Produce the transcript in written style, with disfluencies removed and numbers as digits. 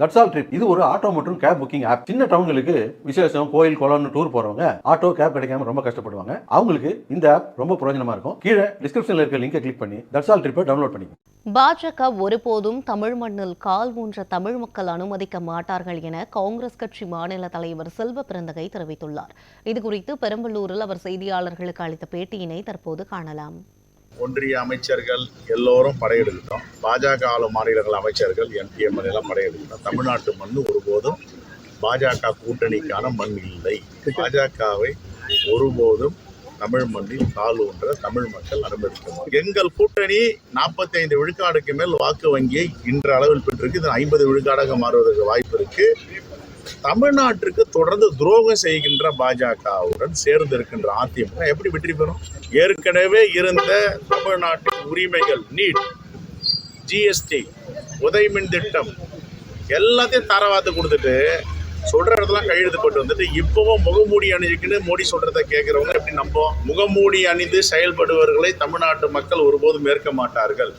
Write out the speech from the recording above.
That's all trip இது ஒரு auto மற்றும் கேப் புக்கிங் ஆப். சின்ன டவுன்களுக்கு விசேஷம், கோயில், குளம்னு டூர் போறவங்க ஆட்டோ கேப் கிடைக்காம ரொம்ப கஷ்டப்படுவாங்க. அவங்களுக்கு இந்த ஆப் ரொம்ப பிரயோஜனமா இருக்கும். கீழே டிஸ்கிரிப்ஷன்ல இருக்க லிங்கை கிளிக் பண்ணி தட்ஸ் ஆல் ட்ரிப்பை டவுன்லோட் பண்ணிக்கோங்க. பாஜக ஒருபோதும் தமிழ் மண்ணில் கால் ஊன்ற தமிழ் மக்கள் அனுமதிக்க மாட்டார்கள் என காங்கிரஸ் கட்சி மாநில தலைவர் செல்வ பிறந்தகை தெரிவித்துள்ளார். இதுகுறித்து பெரம்பலூரில் அவர் செய்தியாளர்களுக்கு அளித்த பேட்டியினை தற்போது காணலாம். ஒன்றிய அமைச்சர்கள் எல்லோரும் படையெடுக்கிட்டோம். பாஜக ஆளும் மாநிலங்கள் அமைச்சர்கள் எம்பிஎம்எல் எல்லாம் படையெடுக்கிட்டோம். தமிழ்நாட்டு மண் ஒருபோதும் பாஜக கூட்டணிக்கான மண் இல்லை. பாஜகவை ஒருபோதும் தமிழ் மண்ணில் கால் ஊன்ற தமிழ் மக்கள் அனுமதிக்கணும். எங்கள் கூட்டணி 45 விழுக்காடுக்கு மேல் வாக்கு வங்கியை இன்ற அளவில் பெற்றிருக்கு. இது 50 விழுக்காடாக மாறுவதற்கு வாய்ப்பு இருக்கு. தமிழ்நாட்டிற்கு தொடர்ந்து துரோகம் செய்கின்ற பாஜகவுடன் சேர்ந்து இருக்கின்ற அதிமுக எப்படி வெற்றி பெறும்? ஏற்கனவே இருந்த தமிழ்நாட்டின் உரிமைகள், நீட், ஜிஎஸ்டி, உதயமின் திட்டம் எல்லாத்தையும் தாரவாத்து கொடுத்துட்டு சொல்ற இடத்துல கையெழுத்து போட்டு வந்துட்டு இப்பவும் முகமூடி அணிஞ்சுக்கின்னு மோடி சொல்றதை கேட்கிறவங்க எப்படி நம்புவோம்? முகமூடி அணிந்து செயல்படுபவர்களை தமிழ்நாட்டு மக்கள் ஒருபோதும் ஏற்க மாட்டார்கள்.